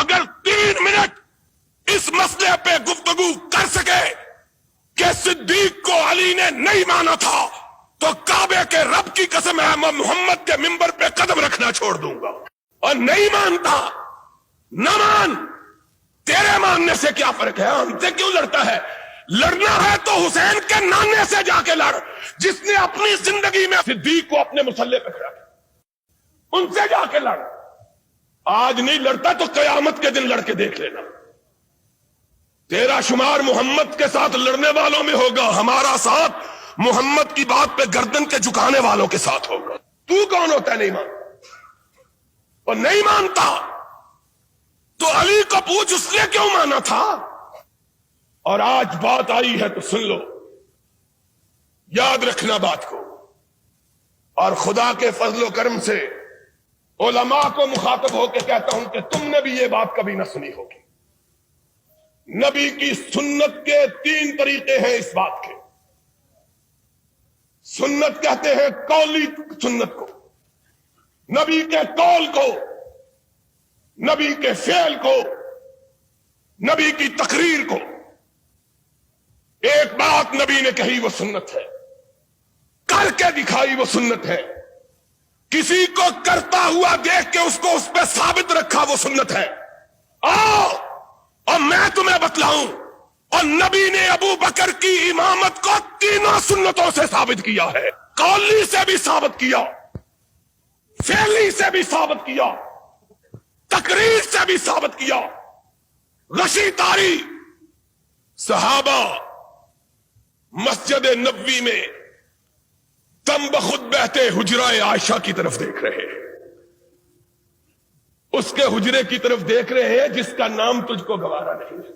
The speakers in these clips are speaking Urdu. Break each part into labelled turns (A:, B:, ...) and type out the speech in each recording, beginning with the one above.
A: اگر 3 منٹ اس مسئلے پہ گفتگو کر سکے کہ صدیق کو علی نے نہیں مانا تھا تو کعبے کے رب کی قسم ہے میں محمد کے منبر پہ قدم رکھنا چھوڑ دوں گا. اور نہیں مانتا نہ مان, تیرے ماننے سے کیا فرق ہے؟ ہم سے کیوں لڑتا ہے؟ لڑنا ہے تو حسین کے نانے سے جا کے لڑ, جس نے اپنی زندگی میں صدیق کو اپنے مسلح پہ کھڑا کیا, ان سے جا کے لڑ. آج نہیں لڑتا تو قیامت کے دن لڑ کے دیکھ لینا. تیرا شمار محمد کے ساتھ لڑنے والوں میں ہوگا, ہمارا ساتھ محمد کی بات پہ گردن کے جھکانے والوں کے ساتھ ہوگا. تو کون ہوتا ہے نہیں مانتا؟ اور نہیں مانتا تو علی کو پوچھ اس نے کیوں مانا تھا. اور آج بات آئی ہے تو سن لو, یاد رکھنا بات کو. اور خدا کے فضل و کرم سے علماء کو مخاطب ہو کے کہتا ہوں کہ تم نے بھی یہ بات کبھی نہ سنی ہوگی. نبی کی سنت کے 3 طریقے ہیں اس بات کے. سنت کہتے ہیں قولی سنت کو, نبی کے قول کو, نبی کے فعل کو, نبی کی تقریر کو. ایک بات نبی نے کہی وہ سنت ہے, کر کے دکھائی وہ سنت ہے, کسی کو کرتا ہوا دیکھ کے اس کو اس پہ ثابت رکھا وہ سنت ہے. آؤ اور میں تمہیں بتلاؤں, اور نبی نے ابو بکر کی امامت کو 3 سنتوں سے ثابت کیا ہے. قولی سے بھی ثابت کیا, فعلی سے بھی ثابت کیا, تقریر سے بھی ثابت کیا. غشی تاری صحابہ مسجد نبوی میں دم بخود بہتے حجرہ عائشہ کی طرف دیکھ رہے ہیں. اس کے حجرے کی طرف دیکھ رہے ہیں جس کا نام تجھ کو گوارا نہیں ہے.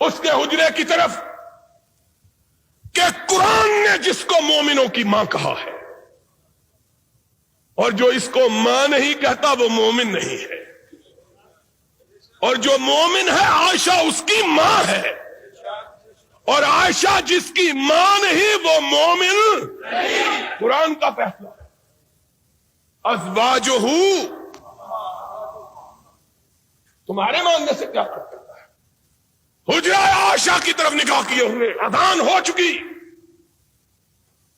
A: اس کے حجرے کی طرف کہ قرآن نے جس کو مومنوں کی ماں کہا ہے, اور جو اس کو ماں نہیں کہتا وہ مومن نہیں ہے, اور جو مومن ہے عائشہ اس کی ماں ہے, اور عائشہ جس کی ماں نہیں وہ مومن نہیں. قرآن کا فیصلہ ہے. ازواجہ تمہارے ماننے سے کیا فرق کرتا ہے؟ حجرہ عائشہ کی طرف نگاہ کیے ہوئے, اذان ہو چکی,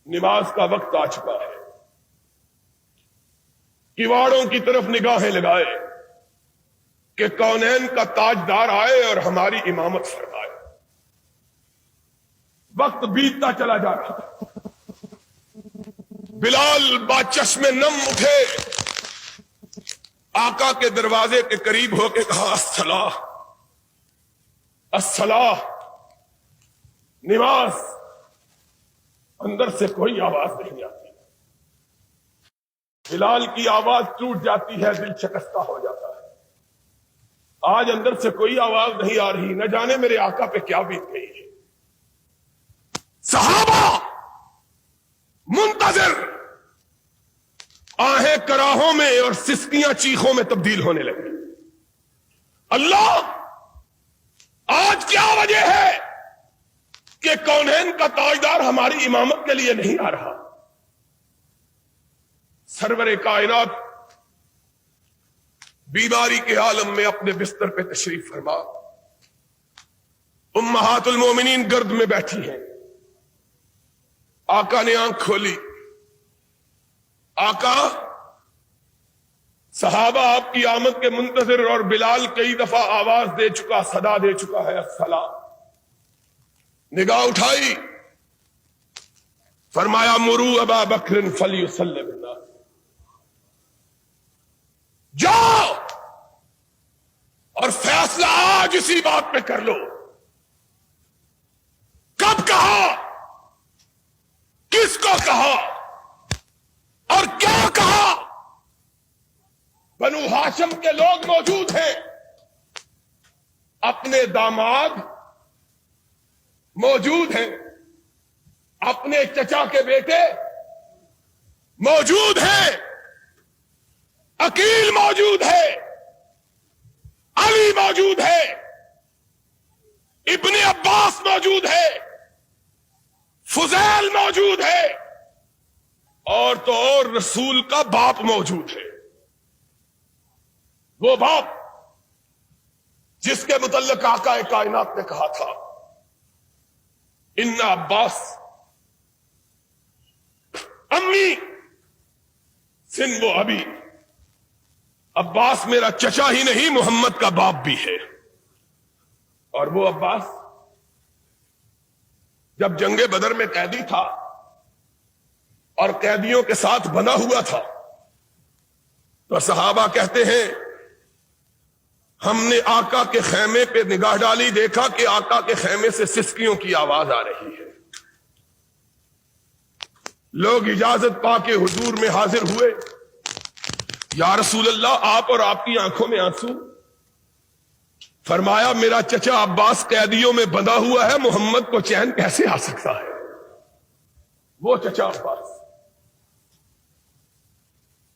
A: نماز کا وقت آ چکا ہے, کواڑوں کی طرف نگاہیں لگائے کہ کونین کا تاجدار آئے اور ہماری امامت فرمائے. وقت بیتتا چلا جا رہا تھا. بلال با چشم نم اٹھے, آقا کے دروازے کے قریب ہو کے کہا الصلاۃ الصلاۃ, نماز. اندر سے کوئی آواز نہیں آتی. بلال کی آواز ٹوٹ جاتی ہے, دل شکستہ ہو جاتا ہے. آج اندر سے کوئی آواز نہیں آ رہی, نہ جانے میرے آقا پہ کیا بیت گئی ہے. صحابہ منتظر, آہیں کراہوں میں اور سسکیاں چیخوں میں تبدیل ہونے لگی. اللہ آج کیا وجہ ہے کہ کونین کا تاجدار ہماری امامت کے لیے نہیں آ رہا؟ سرور کائنات بیماری کے عالم میں اپنے بستر پہ تشریف فرما, امہات المومنین گرد میں بیٹھی ہیں. آقا نے آنکھ کھولی. آقا صحابہ آپ کی آمد کے منتظر, اور بلال کئی دفعہ آواز دے چکا, صدا دے چکا ہے الصلاۃ. نگاہ اٹھائی, فرمایا مرو ابا بکر فلیصلی بالناس, جاؤ اور فیصلہ آج اسی بات پہ کر لو. کب کہا, کس کو کہا اور کیا کہا؟ بنو ہاشم کے لوگ موجود ہیں, اپنے داماد موجود ہیں, اپنے چچا کے بیٹے موجود ہیں, عقیل موجود ہے, علی موجود ہے, ابن عباس موجود ہے, فضیل موجود ہے, اور تو اور رسول کا باپ موجود ہے. وہ باپ جس کے متعلق آقا کائنات نے کہا تھا ان عباس امی سن وہ ابھی، عباس میرا چچا ہی نہیں محمد کا باپ بھی ہے۔ اور وہ عباس جب جنگ بدر میں قیدی تھا اور قیدیوں کے ساتھ بنا ہوا تھا تو صحابہ کہتے ہیں ہم نے آقا کے خیمے پہ نگاہ ڈالی، دیکھا کہ آقا کے خیمے سے سسکیوں کی آواز آ رہی ہے۔ لوگ اجازت پا کے حضور میں حاضر ہوئے، یا رسول اللہ آپ اور آپ کی آنکھوں میں آنسو؟ فرمایا میرا چچا عباس قیدیوں میں بندھا ہوا ہے، محمد کو چین کیسے آ سکتا ہے؟ وہ چچا عباس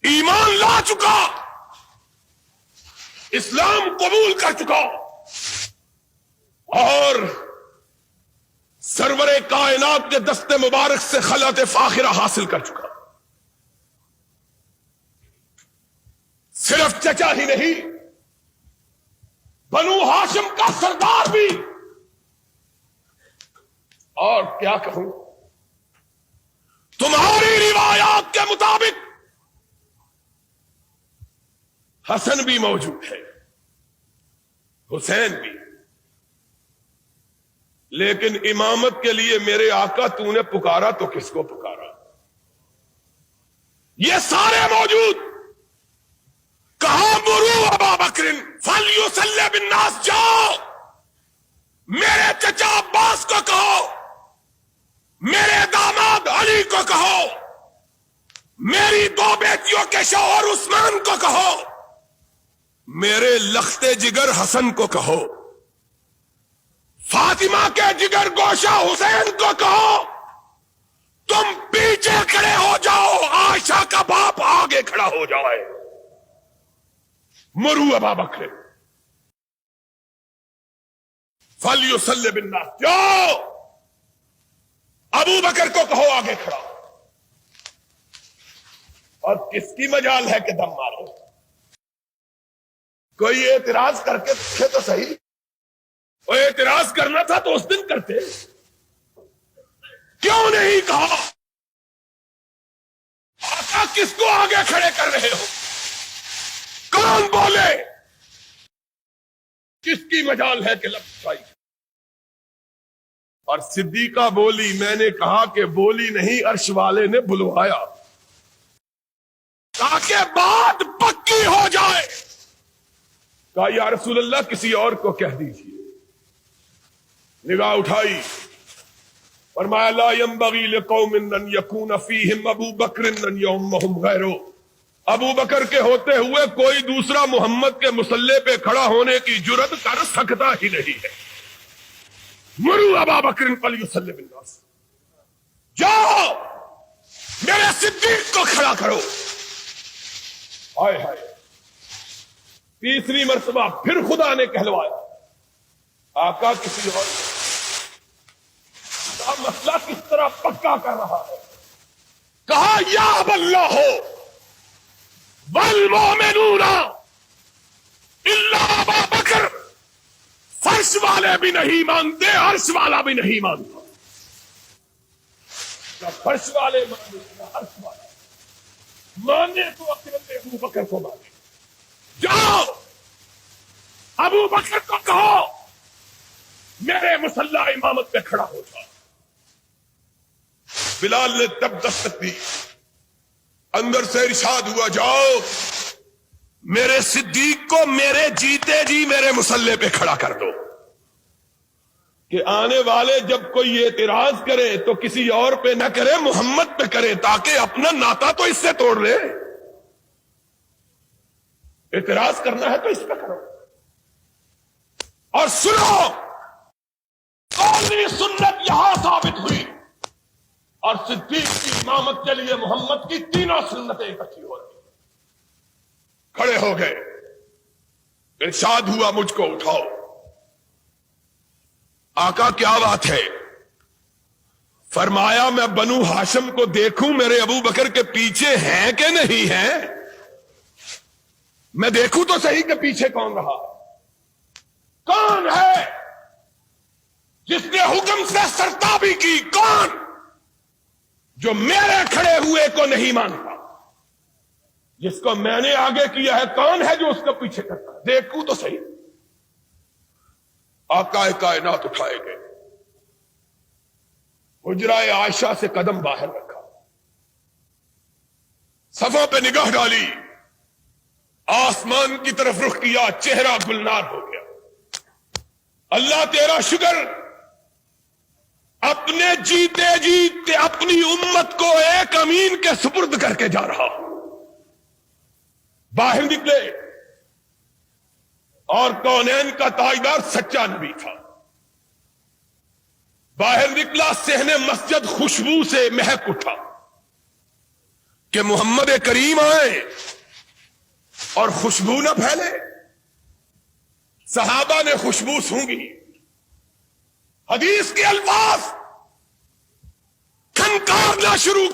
A: ایمان لا چکا، اسلام قبول کر چکا اور سرور کائنات کے دست مبارک سے خلعت فاخرہ حاصل کر چکا۔ صرف چچا ہی نہیں، بنو ہاشم کا سردار بھی۔ اور کیا کہوں، تمہاری روایات کے مطابق حسن بھی موجود ہے، حسین بھی، لیکن امامت کے لیے میرے آقا تو نے پکارا تو کس کو پکارا؟ یہ سارے موجود۔ کہا مرو ابا بکر فلیصلی بالناس، جاؤ میرے چچا عباس کو کہو، میرے داماد علی کو کہو، میری دو بیٹیوں کے شوہر عثمان کو کہو، میرے لخت جگر حسن کو کہو، فاطمہ کے جگر گوشہ حسین کو کہو تم پیچھے کھڑے ہو جاؤ، عائشہ کا باپ آگے کھڑا ہو جائے۔ مرو ابا بکر فلیصلی بالناس، جاؤ ابو بکر کو کہو آگے کھڑا۔ اور کس کی مجال ہے کہ دم مارو؟ کوئی اعتراض کر کے دیکھے تو صحیح۔ وہ اعتراض کرنا تھا تو اس دن کرتے، کیوں نہیں کہا؟ آقا کس کو آگے کھڑے کر رہے ہو؟ کون بولے؟ کس کی مجال ہے کہ لفظ آئی؟ اور صدیقہ بولی، میں نے کہا کہ بولی نہیں، عرش والے نے بلوایا تاکہ بات پکی ہو جائے۔ کہا یا رسول اللہ کسی اور کو کہہ دیجیے۔ نگاہ اٹھائی، فرمایا لا ينبغي لقوم ان يكون فيهم ابو بکر ان يومهم غیرہ، ابو بکر کے ہوتے ہوئے کوئی دوسرا محمد کے مصلے پہ کھڑا ہونے کی جرت کر سکتا ہی نہیں ہے۔ مرو ابا بکر فلیصلی بالناس، جاؤ میرے صدیق کو کھڑا کرو۔ ہائے ہائے، تیسری مرتبہ پھر خدا نے کہلوایا، آقا کسی اور مسئلہ کس طرح پکا کر رہا ہے۔ کہا یا اللہ ہو والمؤمنون الا ابا بکر، فرش والے بھی نہیں مانتے، عرش والا بھی نہیں مانتا۔ نہ فرش والے مانے نہ عرش والا مانے تو اکیلے ابو بکر کو مانے۔ جاؤ ابو بکر کو کہو میرے مصلی امامت پہ کھڑا ہو جاؤ۔ بلال نے تب دستک دی، اندر سے ارشاد ہوا جاؤ میرے صدیق کو میرے جیتے جی میرے مصلی پہ کھڑا کر دو، کہ آنے والے جب کوئی اعتراض کرے تو کسی اور پہ نہ کرے، محمد پہ کرے، تاکہ اپنا ناتا تو اس سے توڑ لے۔ اعتراض کرنا ہے تو اس پہ کرو۔ اور سنو، قولی سنت یہاں ثابت ہوئی، اور صدیق کی امامت کے لیے محمد کی تینوں سنتیں اکٹھی ہو رہی۔ کھڑے ہو گئے، ارشاد ہوا مجھ کو اٹھاؤ۔ آقا کیا بات ہے؟ فرمایا میں بنو ہاشم کو دیکھوں میرے ابو بکر کے پیچھے ہیں کہ نہیں ہیں؟ میں دیکھوں تو صحیح کہ پیچھے کون رہا ہے، کون ہے جس نے حکم سے سرتابی کی، کون جو میرے کھڑے ہوئے کو نہیں مانتا، جس کو میں نے آگے کیا ہے کون ہے جو اس کو پیچھے کرتا ہے؟ دیکھوں تو صحیح۔ آقا کائنات اٹھائے گئے، حجرہ عائشہ سے قدم باہر رکھا، صفوں پہ نگاہ ڈالی، آسمان کی طرف رخ کیا، چہرہ گلنار ہو گیا۔ اللہ تیرا شکر، اپنے جیتے جیتے اپنی امت کو ایک امین کے سپرد کر کے جا رہا ہوں۔ باہر نکلے اور کونین کا تاجدار سچا نبی تھا، باہر نکلا، صحن مسجد خوشبو سے مہک اٹھا کہ محمد کریم آئے اور خوشبو نہ پھیلے۔ صحابہ نے خوشبو سونگھی، حدیث کے الفاظ کھنکارنا شروع کیا۔